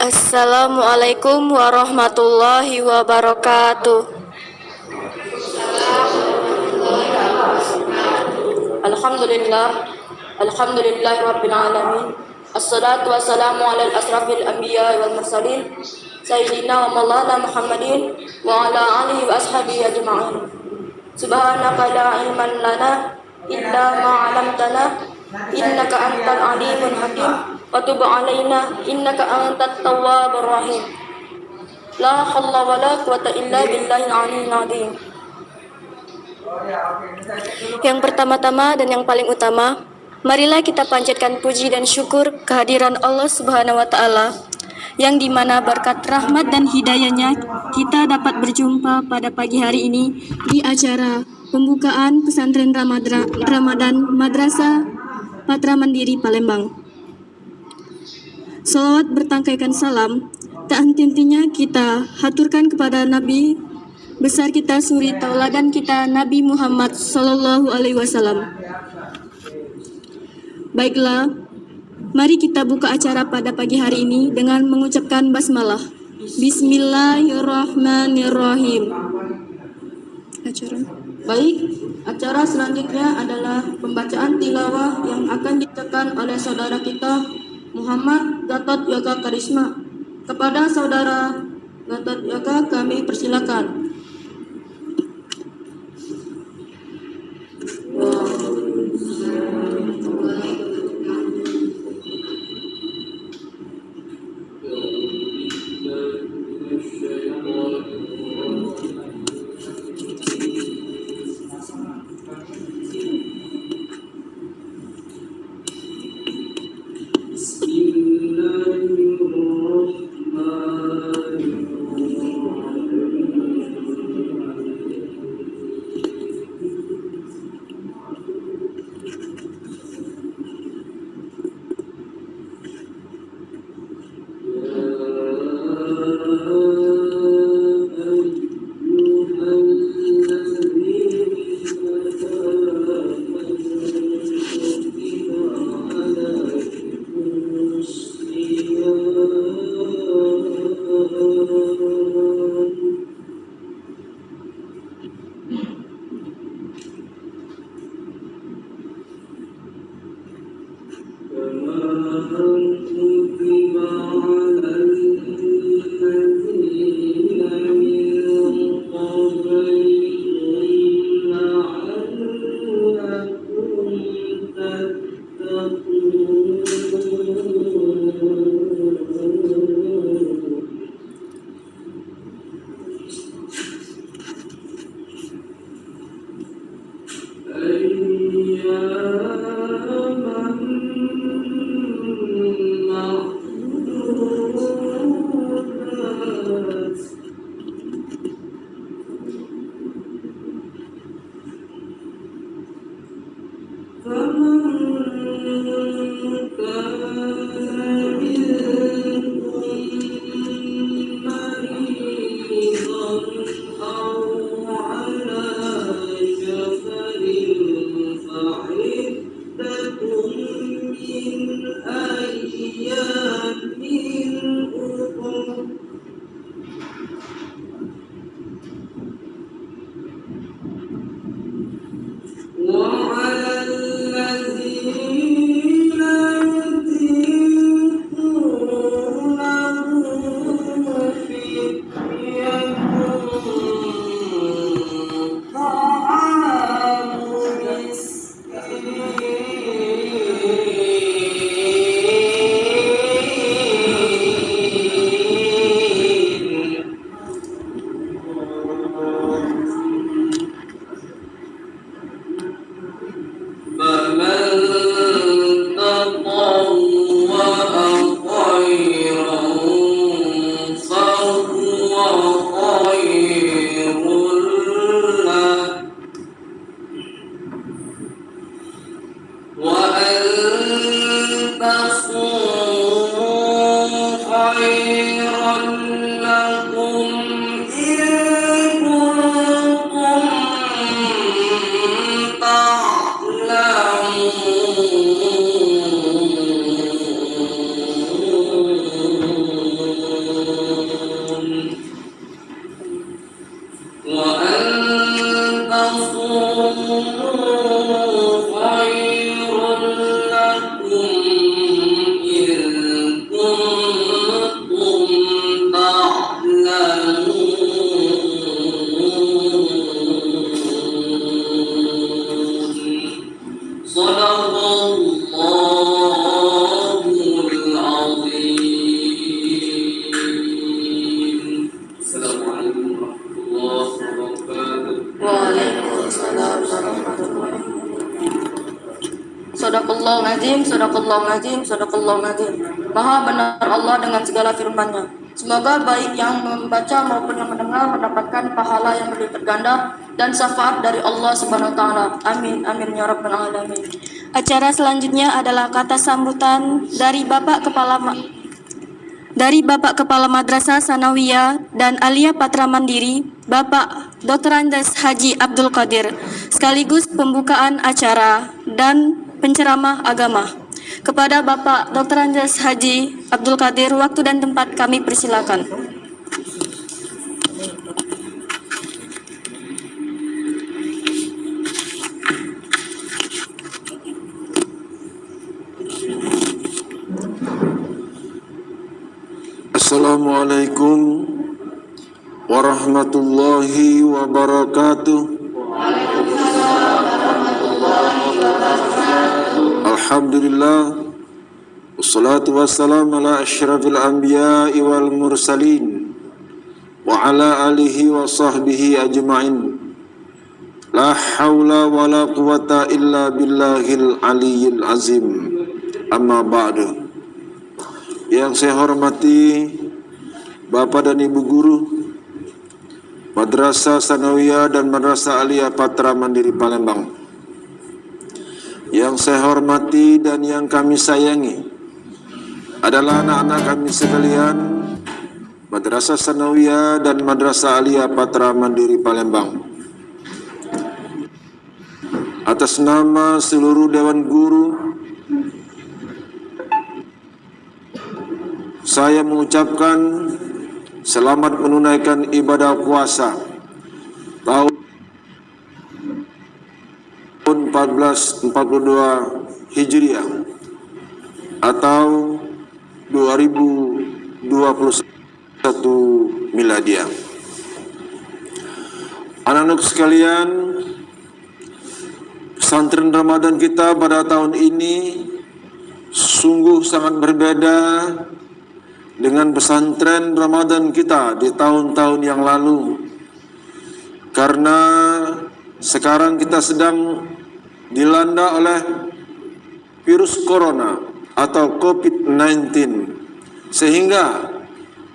Assalamualaikum warahmatullahi wabarakatuh. Alhamdulillah, alhamdulillah rabbil alamin. Assalatu wassalamu ala asrafil anbiya wal mursalin sayyidina wa maulana Muhammadin wa ala alihi wa ashabihi ajma'in. Subhanaka la ilman lana illa ma 'allamtana innaka antal alimul hakim wa tub 'alaina innaka antat tawwabur rahim. La haula wa la quwwata illa billahil aliyyil azim. Yang pertama-tama dan yang paling utama, marilah kita panjatkan puji dan syukur kehadiran Allah Subhanahu wa taala yang dimana berkat rahmat dan hidayahnya kita dapat berjumpa pada pagi hari ini di acara pembukaan pesantren Ramadan Madrasah Patra Mandiri Palembang. Salawat bertangkaikan salam tak henti-hentinya kita haturkan kepada Nabi besar kita, suri tauladan kita, Nabi Muhammad Sallallahu Alaihi Wasallam. Baiklah, mari kita buka acara pada pagi hari ini dengan mengucapkan basmalah. Bismillahirrahmanirrahim. Acara selanjutnya adalah pembacaan tilawah yang akan dibacakan oleh saudara kita Muhammad Gatot Yoga Karisma. Kepada saudara Gatot Yoga kami persilakan. وأن تصوموا خير لكم إن كنتم تعلمون صدق الله العظيم. السلام عليكم ورحمة الله وبركاته. Waalaikumsalam warahmatullahi wabarakatuh. Sadaqallahul azim, sadaqallahul azim, sadaqallahul azim. Maha benar Allah dengan segala firman-Nya. Semoga baik yang membaca maupun yang mendengar mendapatkan pahala yang berlipat ganda dan syafaat dari Allah Subhanahu wa taala. Amin amin ya rabbal alamin. Acara selanjutnya adalah kata sambutan dari Bapak Kepala Madrasah Sanawiyah dan Alia Patra Mandiri, Bapak Dr. Andes Haji Abdul Qadir, sekaligus pembukaan acara dan penceramah agama. Kepada Bapak Dr. Andes Haji Abdul Qadir, waktu dan tempat kami persilakan. Assalamualaikum warahmatullahi wabarakatuh. Alhamdulillah, wassalatu wassalamu ala asyrafil anbiya'i wal mursalin wa ala alihi wa sahbihi ajma'in. La hawla wa la quwata illa billahil aliyyil azim. Amma ba'du. Yang saya hormati Bapak dan Ibu Guru Madrasah Sanawiyah dan Madrasah Aliyah Patra Mandiri Palembang. Yang saya hormati dan yang kami sayangi adalah anak-anak kami sekalian Madrasah Sanawiyah dan Madrasah Aliyah Patra Mandiri Palembang. Atas nama seluruh Dewan Guru, saya mengucapkan selamat menunaikan ibadah puasa tahun 1442 Hijriah atau 2021 Miladiah. Anak-anak sekalian, pesantren Ramadan kita pada tahun ini sungguh sangat berbeda dengan pesantren Ramadan kita di tahun-tahun yang lalu, karena sekarang kita sedang dilanda oleh virus corona atau COVID-19, sehingga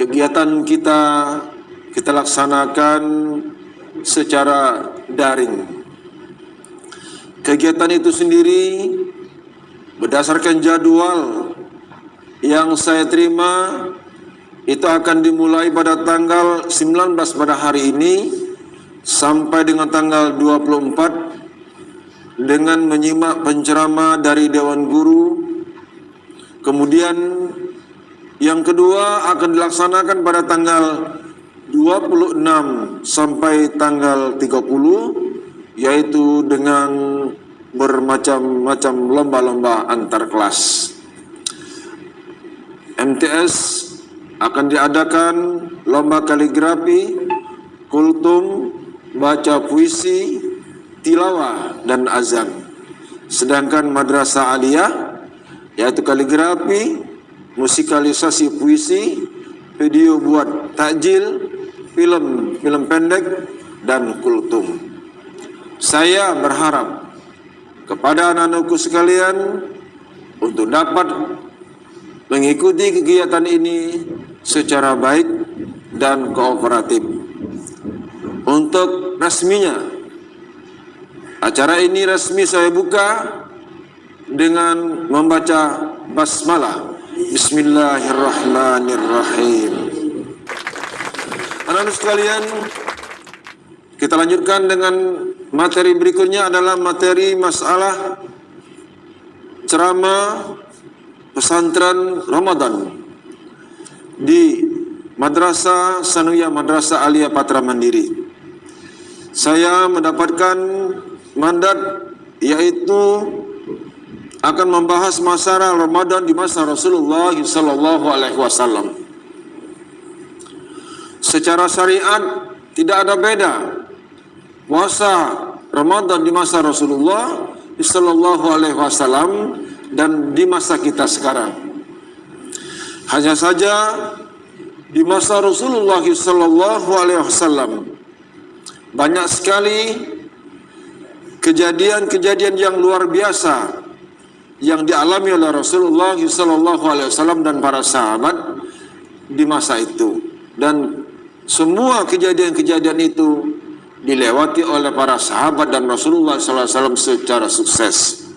kegiatan kita laksanakan secara daring. Kegiatan itu sendiri berdasarkan jadwal yang saya terima itu akan dimulai pada tanggal 19 pada hari ini sampai dengan tanggal 24 dengan menyimak penceramah dari Dewan Guru. Kemudian yang kedua akan dilaksanakan pada tanggal 26 sampai tanggal 30, yaitu dengan bermacam-macam lomba-lomba antar kelas. MTS akan diadakan lomba kaligrafi, kultum, baca puisi, tilawah, dan azan. Sedangkan Madrasah Aliyah yaitu kaligrafi, musikalisasi puisi, video buat takjil, film pendek, dan kultum. Saya berharap kepada anak-anakku sekalian untuk dapat mengikuti kegiatan ini secara baik dan kooperatif. Untuk resminya, acara ini resmi saya buka dengan membaca basmalah. Bismillahirrahmanirrahim. Anak-anak sekalian, kita lanjutkan dengan materi berikutnya adalah materi masalah ceramah pesantren Ramadan di Madrasah Sanawiyah Madrasah Aliyah Patra Mandiri. saya mendapatkan mandat yaitu akan membahas masalah Ramadan di masa Rasulullah sallallahu alaihi wasallam. Secara syariat tidak ada beda puasa Ramadan di masa Rasulullah sallallahu alaihi wasallam dan di masa kita sekarang. Hanya saja di masa Rasulullah sallallahu alaihi wasallam banyak sekali kejadian-kejadian yang luar biasa yang dialami oleh Rasulullah sallallahu alaihi wasallam dan para sahabat di masa itu, dan semua kejadian-kejadian itu dilewati oleh para sahabat dan Rasulullah sallallahu alaihi wasallam secara sukses.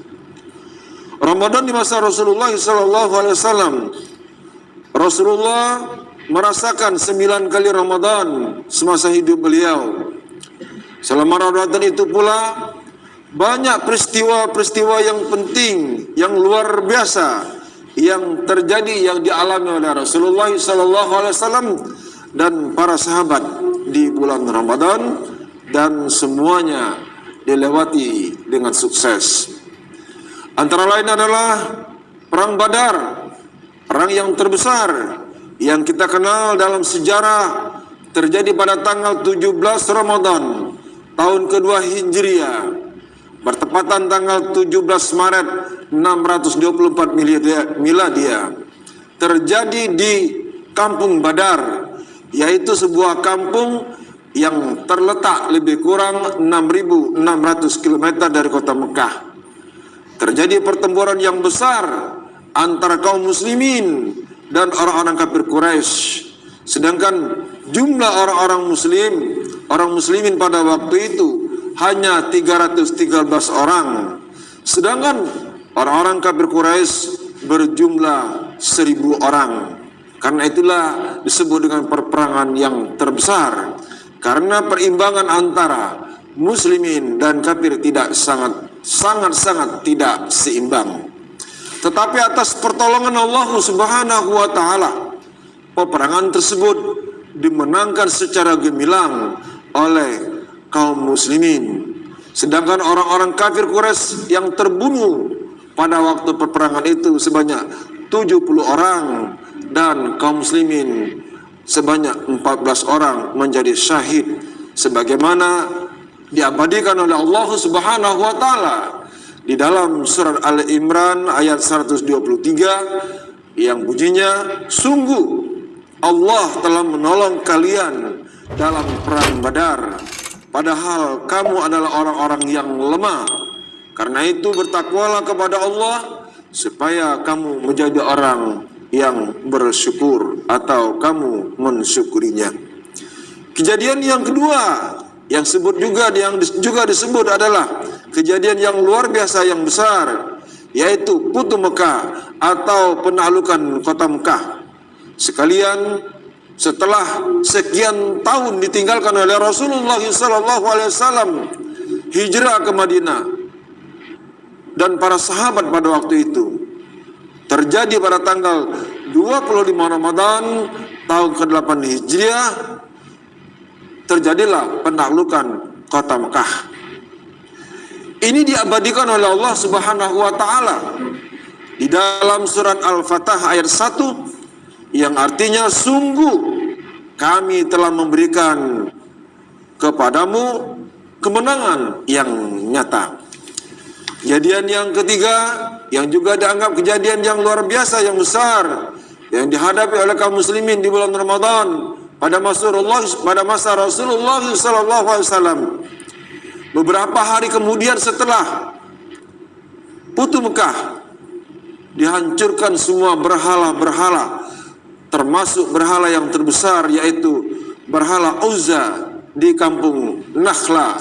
Ramadan di masa Rasulullah sallallahu alaihi wasallam, Rasulullah merasakan 9 kali Ramadan semasa hidup beliau. Selama Ramadan itu pula banyak peristiwa-peristiwa yang penting, yang luar biasa yang terjadi, yang dialami oleh Rasulullah sallallahu alaihi wasallam dan para sahabat di bulan Ramadan, dan semuanya dilewati dengan sukses. Antara lain adalah Perang Badar, perang yang terbesar yang kita kenal dalam sejarah, terjadi pada tanggal 17 Ramadan tahun kedua Hijriah, bertepatan tanggal 17 Maret 624 Miladiah. Terjadi di Kampung Badar, yaitu sebuah kampung yang terletak lebih kurang 6.600 km dari kota Mekah. Terjadi pertempuran yang besar antara kaum muslimin dan orang-orang kafir Quraisy. Sedangkan jumlah orang muslimin pada waktu itu hanya 313 orang. Sedangkan orang-orang kafir Quraisy berjumlah 1.000 orang. Karena itulah disebut dengan perperangan yang terbesar, karena perimbangan antara muslimin dan kafir tidak sangat tidak seimbang. Tetapi atas pertolongan Allah Subhanahu wa taala, peperangan tersebut dimenangkan secara gemilang oleh kaum muslimin. Sedangkan orang-orang kafir Quraisy yang terbunuh pada waktu peperangan itu sebanyak 70 orang, dan kaum muslimin sebanyak 14 orang menjadi syahid, sebagaimana diabadikan oleh Allah Subhanahu wa taala di dalam surat Al-Imran ayat 123 yang bunyinya, sungguh Allah telah menolong kalian dalam perang Badar, padahal kamu adalah orang-orang yang lemah. Karena itu bertakwalah kepada Allah supaya kamu menjadi orang yang bersyukur atau kamu mensyukurinya. Kejadian yang kedua yang juga disebut adalah kejadian yang luar biasa yang besar, yaitu Futuh Mekah atau penaklukan kota Mekah. Sekalian setelah sekian tahun ditinggalkan oleh Rasulullah SAW hijrah ke Madinah dan para sahabat pada waktu itu, terjadi pada tanggal 25 Ramadan tahun ke-8 Hijriah, terjadilah penaklukan kota Mekah. Ini diabadikan oleh Allah Subhanahu wa taala di dalam surat Al-Fatah ayat 1 yang artinya, sungguh kami telah memberikan kepadamu kemenangan yang nyata. Kejadian yang ketiga yang juga dianggap kejadian yang luar biasa yang besar yang dihadapi oleh kaum muslimin di bulan Ramadan pada masa Rasulullah SAW. Beberapa hari kemudian setelah Futuh Mekah, dihancurkan semua berhala-berhala, termasuk berhala yang terbesar yaitu berhala Uzza di kampung Nakhla,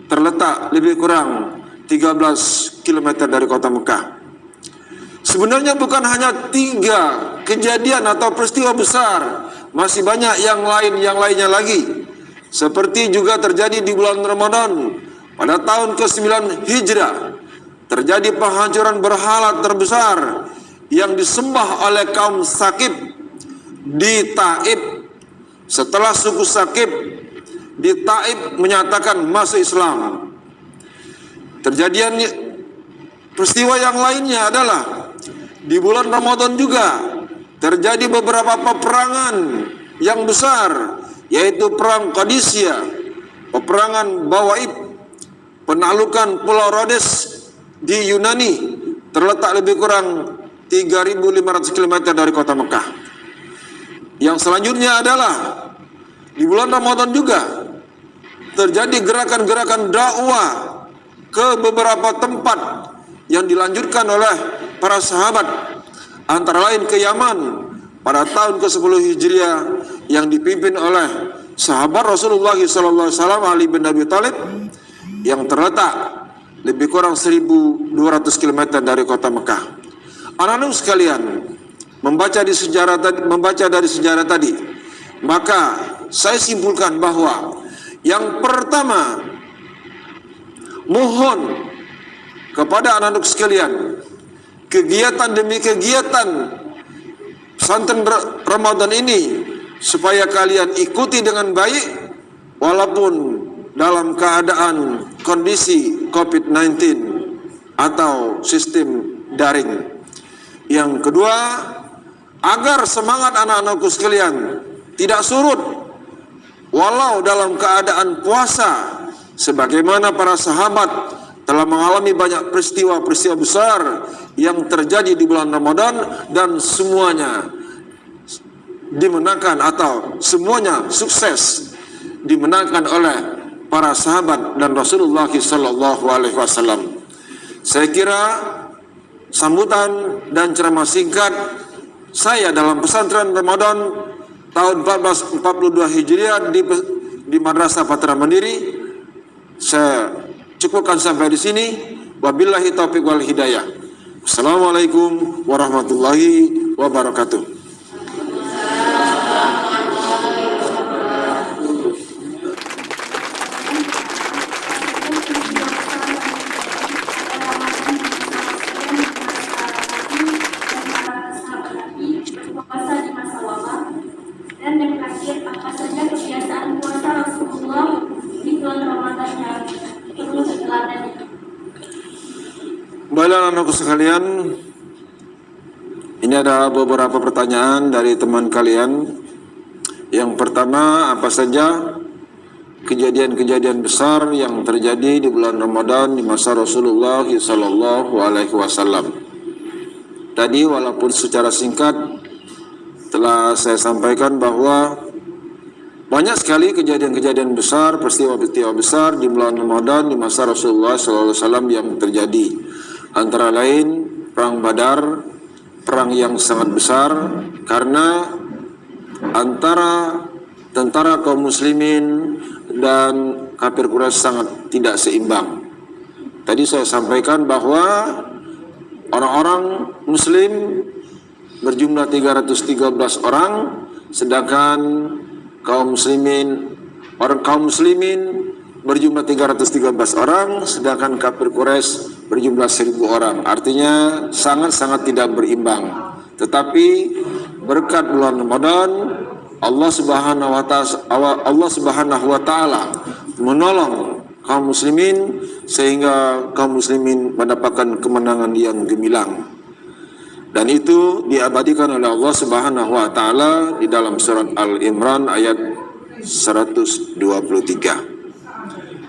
terletak lebih kurang 13 km dari kota Mekah. Sebenarnya bukan hanya 3 kejadian atau peristiwa besar, masih banyak yang lainnya lagi. Seperti juga terjadi di bulan Ramadan pada tahun ke-9 Hijrah, terjadi penghancuran berhala terbesar yang disembah oleh kaum Sakif di Taif. Setelah suku Sakif di Taif menyatakan masuk Islam. Terjadian peristiwa yang lainnya adalah di bulan Ramadan juga terjadi beberapa peperangan yang besar, yaitu perang Qadisiyah, peperangan Bawaib, penaklukan Pulau Rhodes di Yunani, terletak lebih kurang 3.500 km dari kota Mekah. Yang selanjutnya adalah di bulan Ramadan juga terjadi gerakan-gerakan dakwah ke beberapa tempat yang dilanjutkan oleh para sahabat, antara lain ke Yaman pada tahun ke-10 Hijriah yang dipimpin oleh sahabat Rasulullah SAW Ali bin Abi Thalib yang terletak lebih kurang 1.200 km dari kota Mekah. Anak-anak sekalian, membaca dari sejarah tadi, maka saya simpulkan bahwa yang pertama, mohon kepada anak-anak sekalian, kegiatan demi kegiatan pesantren Ramadan ini supaya kalian ikuti dengan baik walaupun dalam keadaan kondisi COVID-19 atau sistem daring. Yang kedua, agar semangat anak-anakku sekalian tidak surut walau dalam keadaan puasa, sebagaimana para sahabat telah mengalami banyak peristiwa-peristiwa besar yang terjadi di bulan Ramadan dan semuanya dimenangkan atau semuanya sukses dimenangkan oleh para sahabat dan Rasulullah SAW. Saya kira sambutan dan ceramah singkat saya dalam pesantren Ramadan tahun 1442 Hijriah di Madrasah Patra Mandiri saya cukupkan sampai di sini. Wabillahi taufiq wal hidayah. Assalamualaikum warahmatullahi wabarakatuh. Dan yang terakhir, apa saja kebiasaan puasa Rasulullah di bulan Ramadan yang perlu diteladani? Baiklah anak-anakku sekalian, ini ada beberapa pertanyaan dari teman kalian. Yang pertama, apa saja kejadian-kejadian besar yang terjadi di bulan Ramadan di masa Rasulullah SAW? Tadi walaupun secara singkat telah saya sampaikan bahwa banyak sekali kejadian-kejadian besar, peristiwa-peristiwa besar di bulan Ramadan di masa Rasulullah SAW yang terjadi. Antara lain perang Badar, perang yang sangat besar karena antara tentara kaum muslimin dan kafir Quraisy sangat tidak seimbang. Tadi saya sampaikan bahwa orang-orang muslim berjumlah 313 orang, sedangkan kaum muslimin berjumlah 313 orang, sedangkan kafir Quraisy berjumlah 1.000 orang. Artinya sangat-sangat tidak berimbang. Tetapi berkat bulan Ramadan, Allah Subhanahu wa taala menolong kaum muslimin sehingga kaum muslimin mendapatkan kemenangan yang gemilang. Dan itu diabadikan oleh Allah Subhanahu wa taala di dalam surat Al-Imran ayat 123.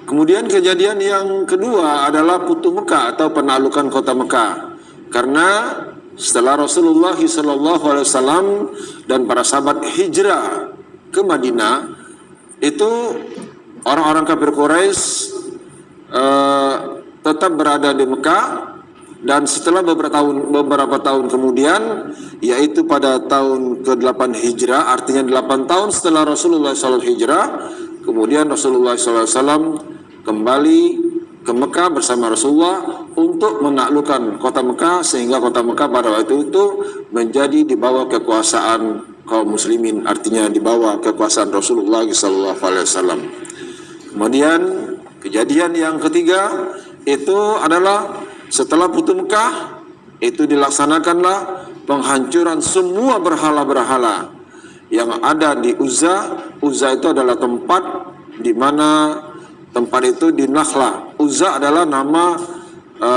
Kemudian kejadian yang kedua adalah Futuh Mekah atau penaklukan kota Mekah. Karena setelah Rasulullah SAW dan para sahabat hijrah ke Madinah, itu orang-orang kafir Quraisy tetap berada di Mekah. Dan setelah beberapa tahun kemudian, yaitu pada tahun ke-8 Hijrah, artinya 8 tahun setelah Rasulullah SAW hijrah, kemudian Rasulullah SAW kembali ke Mekah bersama Rasulullah untuk menaklukkan kota Mekah, sehingga kota Mekah pada waktu itu menjadi di bawah kekuasaan kaum muslimin, artinya di bawah kekuasaan Rasulullah SAW. Kemudian kejadian yang ketiga itu adalah setelah Futuh Mekah, itu dilaksanakanlah penghancuran semua berhala-berhala yang ada di Uzza. Uzza itu adalah tempat di mana tempat itu di Nakhla. Uzza adalah nama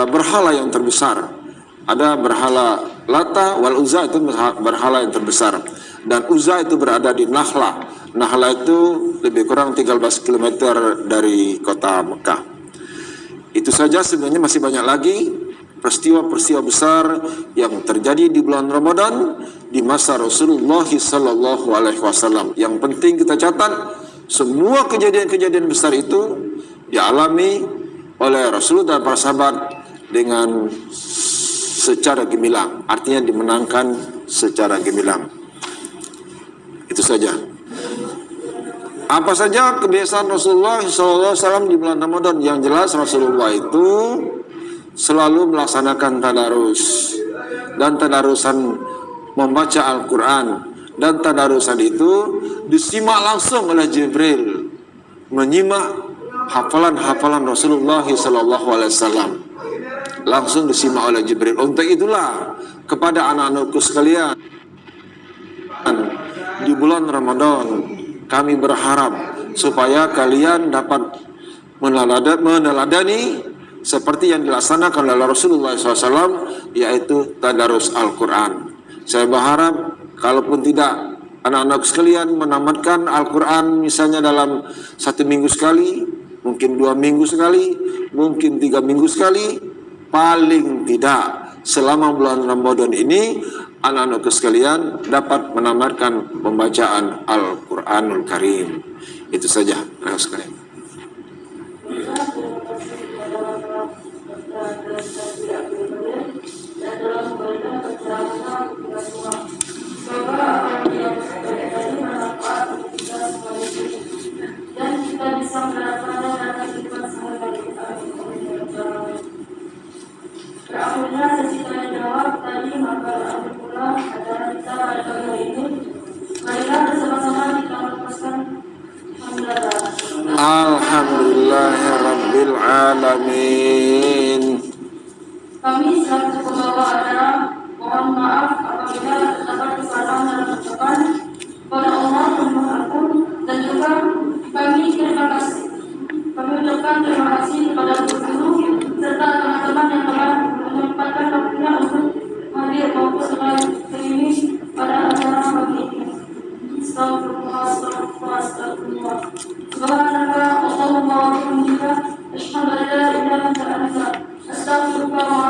berhala yang terbesar. Ada berhala Lata wal Uzza, itu berhala yang terbesar. Dan Uzza itu berada di Nakhla. Nakhla itu lebih kurang 13 km dari kota Mekah. Itu saja, sebenarnya masih banyak lagi peristiwa-peristiwa besar yang terjadi di bulan Ramadan di masa Rasulullah sallallahu alaihi wasallam. Yang penting kita catat, semua kejadian-kejadian besar itu dialami oleh Rasulullah dan para sahabat dengan secara gemilang, artinya dimenangkan secara gemilang. Itu saja. Apa saja kebiasaan Rasulullah SAW di bulan Ramadan? Yang jelas Rasulullah itu selalu melaksanakan tadarus, dan tadarusan membaca Al-Quran, dan tadarusan itu disimak langsung oleh Jibril, menyimak hafalan-hafalan Rasulullah SAW langsung disimak oleh Jibril. Untuk itulah kepada anak-anakku sekalian, di bulan Ramadan kami berharap supaya kalian dapat meneladani seperti yang dilaksanakan oleh Rasulullah SAW, yaitu tadarus Al-Quran. Saya berharap kalaupun tidak anak-anak sekalian menamatkan Al-Quran misalnya dalam 1 minggu sekali, mungkin 2 minggu sekali, mungkin 3 minggu sekali, paling tidak selama bulan Ramadan ini anak-anak sekalian dapat menamatkan pembacaan Al-Quranul Karim. Itu saja anak sekalian. Dan kita bisa mendapatkan dalam kehidupan sehari-hari. Alhamdulillah, sesi tanya jawab tadi, maka alhamdulillah acara kita pada pagi hari ini. Marilah bersama-sama kita melepaskan Alhamdulillahirabbil alamin. Kami selaku pembawa acara mohon maaf apabila terdapat kesalahan dalam ucapan kepada Allah dan Maha dan juga kami terima kasih. Kami ucapkan terima kasih kepada guru serta teman-teman yang telah menyempatkan waktunya untuk hadir maupun selain ini pada acara pagi ini. Astagfirullah. Subhanallah, Allahumma wa bihamdika, asyhadu an la ilaha illa anta, astaghfiruka wa